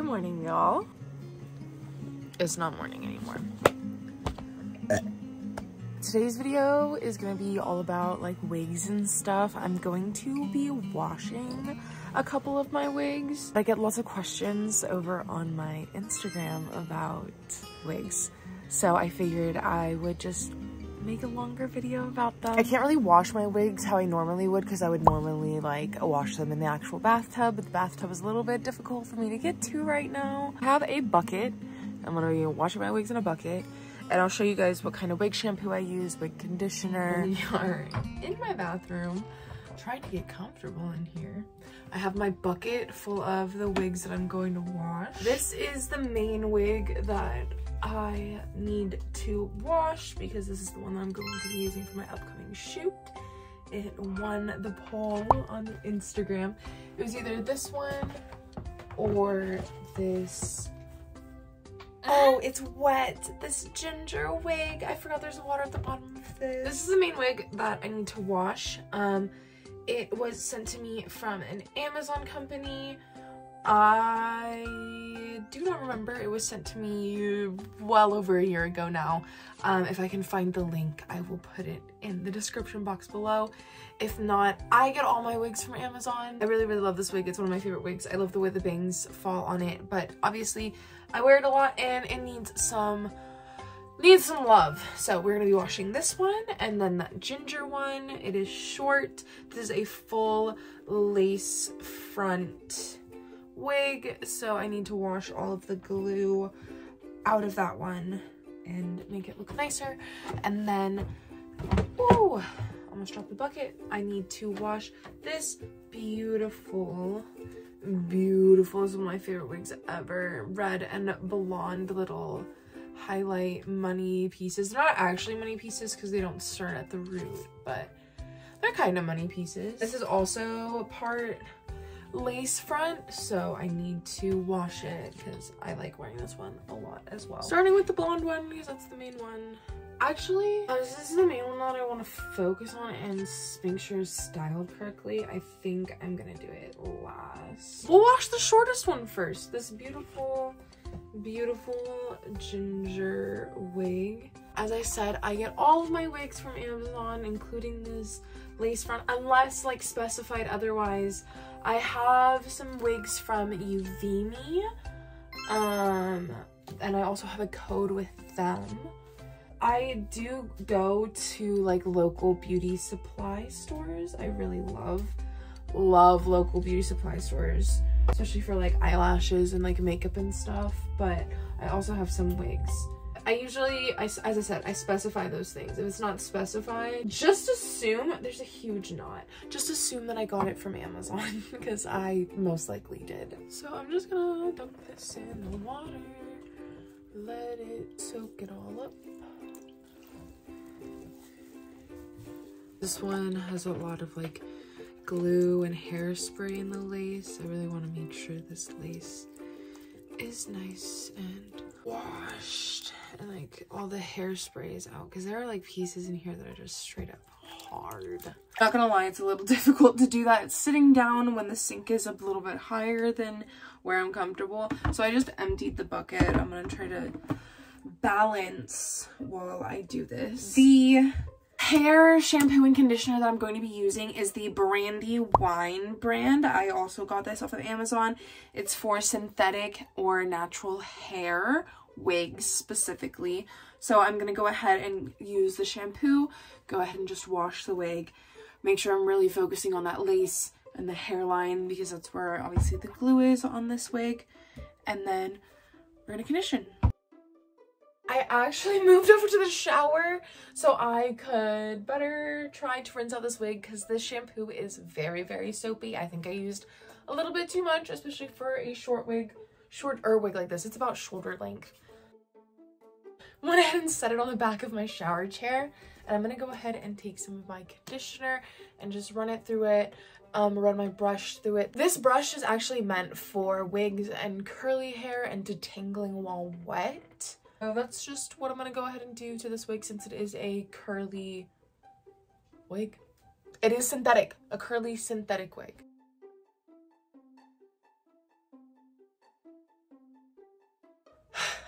Good morning, y'all. It's not morning anymore. Today's video is gonna be all about like wigs and stuff. I'm going to be washing a couple of my wigs. I get lots of questions over on my Instagram about wigs, so I figured I would just make a longer video about them. I can't really wash my wigs how I normally would because I would normally like wash them in the actual bathtub, but the bathtub is a little bit difficult for me to get to right now. I have a bucket. I'm gonna be washing my wigs in a bucket, and I'll show you guys what kind of wig shampoo I use, wig conditioner. We are in my bathroom trying to get comfortable in here. I have my bucket full of the wigs that I'm going to wash. This is the main wig that I need to wash because this is the one that I'm going to be using for my upcoming shoot. It won the poll on Instagram. It was either this one or this. Oh, it's wet. This ginger wig. I forgot there's water at the bottom of this. This is the main wig that I need to wash. It was sent to me from an Amazon company. I do not remember. It was sent to me well over a year ago now. If I can find the link, I will put it in the description box below. If not, I get all my wigs from Amazon. I really, really love this wig. It's one of my favorite wigs. I love the way the bangs fall on it, but obviously I wear it a lot and it needs some love. So we're gonna be washing this one and then that ginger one. It is short. This is a full lace front wig, so I need to wash all of the glue out of that one and make it look nicer. And then, ooh, almost dropped the bucket. I need to wash this beautiful, this is one of my favorite wigs ever. Red and blonde little highlight money pieces. They're not actually money pieces because they don't start at the root, but they're kind of money pieces. This is also part lace front, so I need to wash it because I like wearing this one a lot as well. Starting with the blonde one because that's the main one. Actually, this is the main one that I want to focus on and make sure it's styled correctly. I think I'm gonna do it last. We'll wash the shortest one first. This beautiful, beautiful ginger wig. As I said, I get all of my wigs from Amazon, including this lace front, unless like specified otherwise. I have some wigs from Uvimi, and I also have a code with them. I do go to like local beauty supply stores. I really love local beauty supply stores, especially for like eyelashes and like makeup and stuff, but I also have some wigs. I usually, as I said, I specify those things. If it's not specified, just assume, there's a huge knot, just assume that I got it from Amazon because I most likely did. So I'm just gonna dunk this in the water, let it soak it all up. This one has a lot of like glue and hairspray in the lace. I really want to make sure this lace is nice and washed and like all the hairspray is out because there are like pieces in here that are just straight up hard. Not gonna lie, it's a little difficult to do that sitting down when the sink is a little bit higher than where I'm comfortable. So I just emptied the bucket. I'm gonna try to balance while I do this. The hair shampoo and conditioner that I'm going to be using is the Brandy Wine brand. I also got this off of Amazon. It's for synthetic or natural hair wigs specifically. So I'm going to go ahead and use the shampoo, go ahead and just wash the wig. Make sure I'm really focusing on that lace and the hairline because that's where obviously the glue is on this wig. And then we're going to condition. I actually moved over to the shower so I could better try to rinse out this wig because this shampoo is very, very soapy. I think I used a little bit too much, especially for a shorter wig like this. It's about shoulder length. Went ahead and set it on the back of my shower chair, and I'm gonna go ahead and take some of my conditioner and just run it through it. Run my brush through it. This brush is actually meant for wigs and curly hair and detangling while wet. So that's just what I'm gonna go ahead and do to this wig since it is a curly wig. It is synthetic, a curly synthetic wig.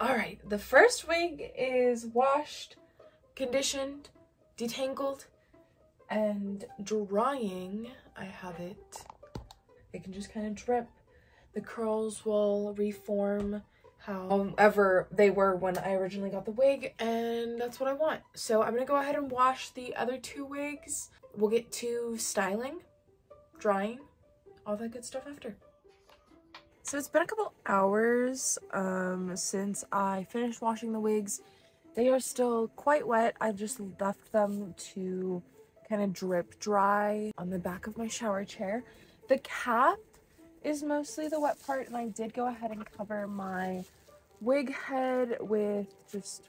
All right, the first wig is washed, conditioned, detangled, and drying. I have it. It can just kind of drip. The curls will reform however they were when I originally got the wig, and that's what I want. So I'm gonna go ahead and wash the other 2 wigs. We'll get to styling, drying, all that good stuff after. So it's been a couple hours since I finished washing the wigs. They are still quite wet. I've just left them to kind of drip dry on the back of my shower chair. The cap is mostly the wet part, and I did go ahead and cover my wig head with just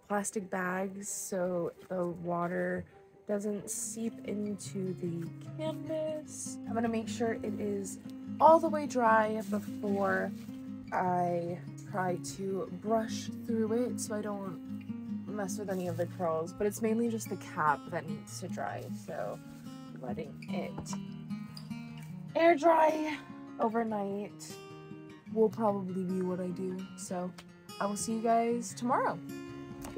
plastic bags so the water doesn't seep into the canvas. I'm gonna make sure it is all the way dry before I try to brush through it so I don't mess with any of the curls, but it's mainly just the cap that needs to dry, so letting it air dry overnight will probably be what I do. So I will see you guys tomorrow.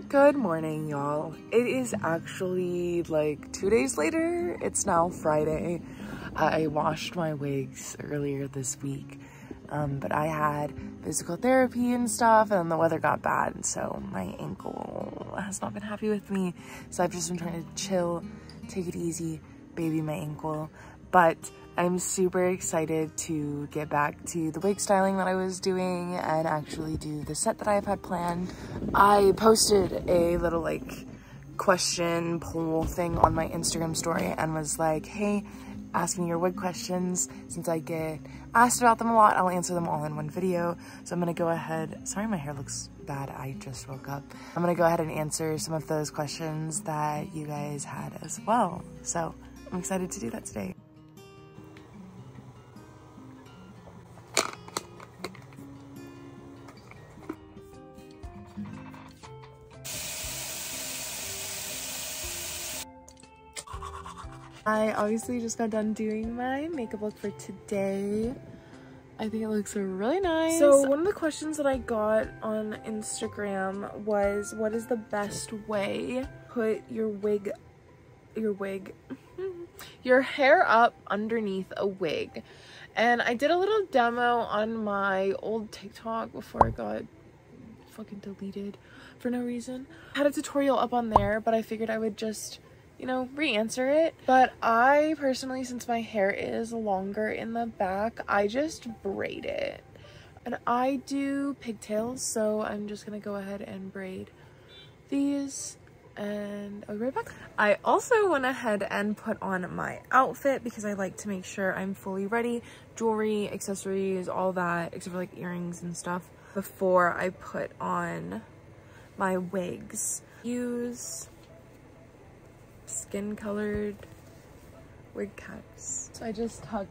Good morning, y'all. It is actually like 2 days later. It's now Friday. I washed my wigs earlier this week, but I had physical therapy and stuff, and the weather got bad, so my ankle has not been happy with me. So I've just been trying to chill, take it easy, baby my ankle. But I'm super excited to get back to the wig styling that I was doing and actually do the set that I've had planned. I posted a little like question poll thing on my Instagram story and was like, hey, ask me your wig questions. Since I get asked about them a lot, I'll answer them all in one video. So I'm gonna go ahead, sorry my hair looks bad, I just woke up. I'm gonna go ahead and answer some of those questions that you guys had as well. So I'm excited to do that today. I obviously just got done doing my makeup look for today. I think it looks really nice. So one of the questions that I got on Instagram was, what is the best way to put your hair up underneath a wig? And I did a little demo on my old TikTok before it got fucking deleted for no reason. I had a tutorial up on there, but I figured I would just, you know, re-answer it. But I personally, since my hair is longer in the back, I just braid it. And I do pigtails, so I'm just gonna go ahead and braid these, and I'll be right back. I also went ahead and put on my outfit because I like to make sure I'm fully ready. Jewelry, accessories, all that, except for like earrings and stuff, before I put on my wigs. Use skin colored wig caps. So I just tuck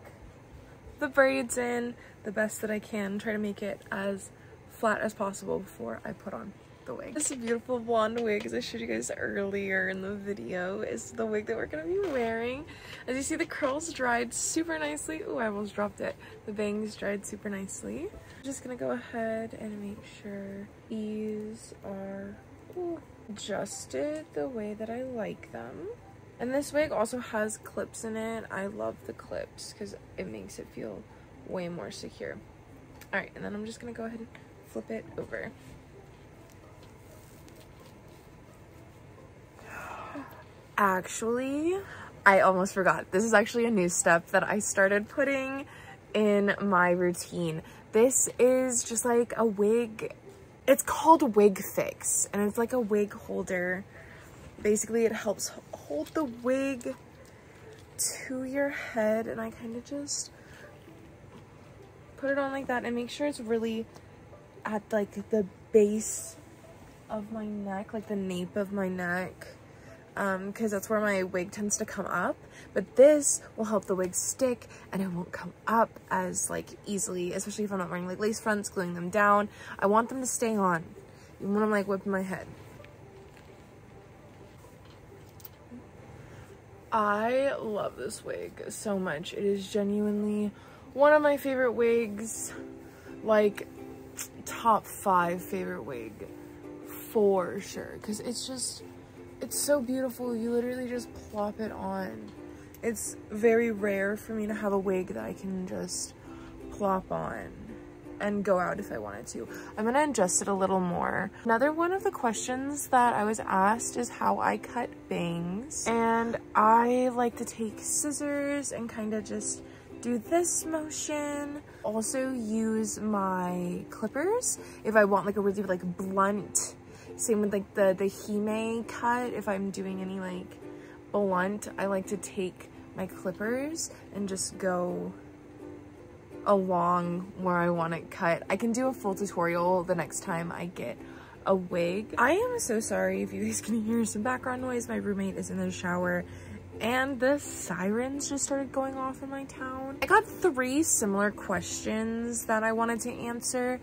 the braids in the best that I can, try to make it as flat as possible before I put on the wig. This beautiful blonde wig, as I showed you guys earlier in the video, is the wig that we're gonna be wearing. As you see, the curls dried super nicely. Ooh, I almost dropped it. The bangs dried super nicely. I'm just gonna go ahead and make sure these are adjusted the way that I like them. And this wig also has clips in it. I love the clips because it makes it feel way more secure. All right, and then I'm just gonna go ahead and flip it over. Actually, I almost forgot. This is actually a new step that I started putting in my routine. This is just like a wig. It's called Wig Fix, and it's like a wig holder. Basically, it helps hold the wig to your head, and I kind of just put it on like that and make sure it's really at like the base of my neck, like the nape of my neck, because that's where my wig tends to come up. But this will help the wig stick and it won't come up as like easily, especially if I'm not wearing like lace fronts, gluing them down. I want them to stay on even when I'm like whipping my head. I love this wig so much. It is genuinely one of my favorite wigs, like top 5 favorite wig for sure, because it's so beautiful. You literally just plop it on. It's very rare for me to have a wig that I can just plop on and go out if I wanted to. I'm gonna adjust it a little more. Another one of the questions that I was asked is how I cut bangs, and I like to take scissors and kind of just do this motion. Also use my clippers if I want like a really like blunt. Same with like the Hiii cut. If I'm doing any like blunt, I like to take my clippers and just go along where I want it cut. I can do a full tutorial the next time I get a wig. I am so sorry if you guys can hear some background noise. My roommate is in the shower and the sirens just started going off in my town. I got 3 similar questions that I wanted to answer.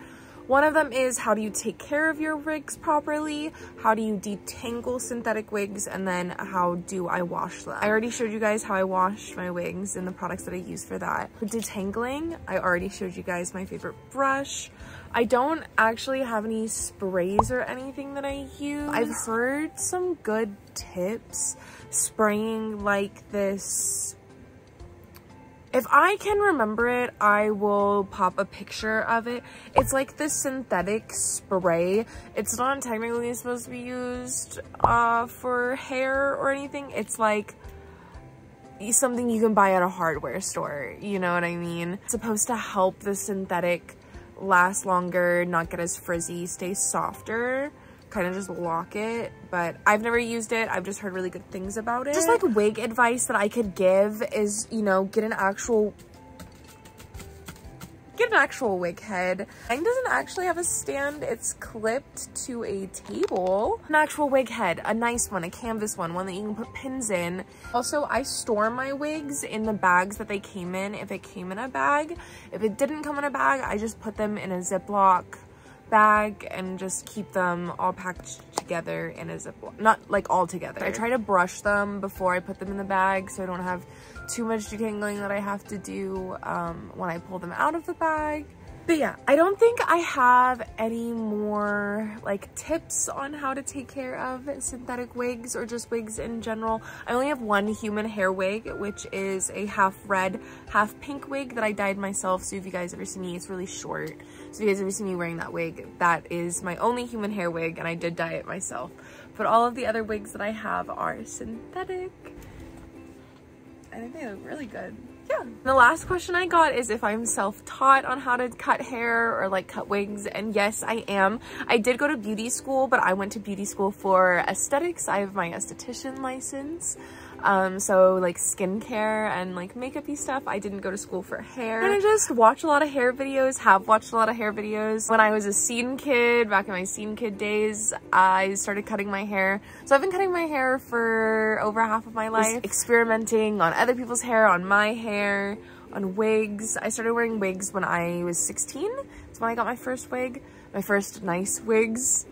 One of them is, how do you take care of your wigs properly? How do you detangle synthetic wigs? And then how do I wash them? I already showed you guys how I wash my wigs and the products that I use for that. For detangling, I already showed you guys my favorite brush. I don't actually have any sprays or anything that I use. I've heard some good tips spraying like this. If I can remember it, I will pop a picture of it. It's like this synthetic spray. It's not technically supposed to be used for hair or anything. It's like something you can buy at a hardware store. You know what I mean? It's supposed to help the synthetic last longer, not get as frizzy, stay softer. Kind of just lock it, but I've never used it. I've just heard really good things about it. Just like wig advice that I could give is, you know, get an actual wig head. Mine doesn't actually have a stand. It's clipped to a table. An actual wig head, a nice one, a canvas one that you can put pins in. Also, I store my wigs in the bags that they came in, if it came in a bag. If it didn't come in a bag, I just put them in a Ziploc bag and just keep them all packed together in a Ziploc. Not like all together. I try to brush them before I put them in the bag so I don't have too much detangling that I have to do when I pull them out of the bag. But yeah, I don't think I have any more like tips on how to take care of synthetic wigs or just wigs in general. I only have one human hair wig, which is a half red, half pink wig that I dyed myself. So if you guys ever see me, it's really short. So if you guys ever see me wearing that wig, that is my only human hair wig, and I did dye it myself. But all of the other wigs that I have are synthetic. I think they look really good. Yeah. The last question I got is if I'm self-taught on how to cut hair or like cut wigs, and yes, I am. I did go to beauty school, but I went to beauty school for aesthetics. I have my esthetician license. So like skincare and like makeup-y stuff. I didn't go to school for hair. And I just watch a lot of hair videos, have watched a lot of hair videos. When I was a scene kid, back in my scene kid days, I started cutting my hair. So I've been cutting my hair for over half of my life, experimenting on other people's hair, on my hair, on wigs. I started wearing wigs when I was 16. That's when I got my first wig, my first nice wigs,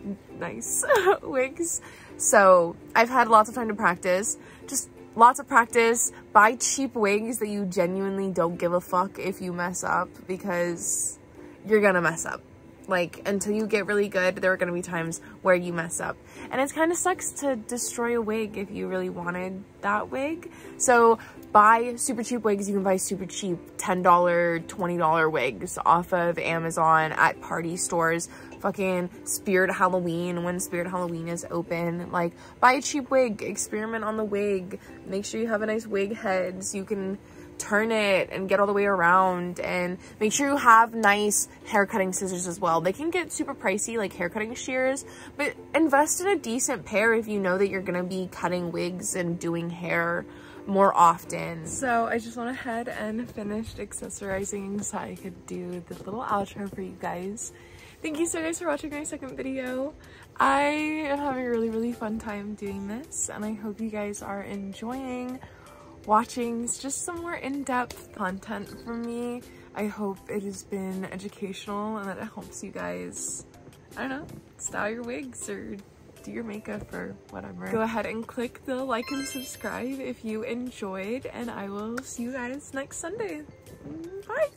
wigs. So I've had lots of time to practice, just lots of practice. Buy cheap wigs that you genuinely don't give a fuck if you mess up, because you're gonna mess up. Like, until you get really good, there are gonna be times where you mess up. And it kind of sucks to destroy a wig if you really wanted that wig. So buy super cheap wigs. You can buy super cheap $10, $20 wigs off of Amazon, at party stores, fucking Spirit Halloween, when Spirit Halloween is open. Like, buy a cheap wig, experiment on the wig, make sure you have a nice wig head so you can turn it and get all the way around, and make sure you have nice hair cutting scissors as well. They can get super pricey, like hair cutting shears, but invest in a decent pair if you know that you're gonna be cutting wigs and doing hair more often. So I just went ahead and finished accessorizing so I could do the little outro for you guys. Thank you so much for watching my second video. I am having a really fun time doing this, and I hope you guys are enjoying watching just some more in-depth content from me. I hope it has been educational and that it helps you guys, I don't know, style your wigs or do your makeup or whatever. Go ahead and click the like and subscribe if you enjoyed, and I will see you guys next Sunday. Bye!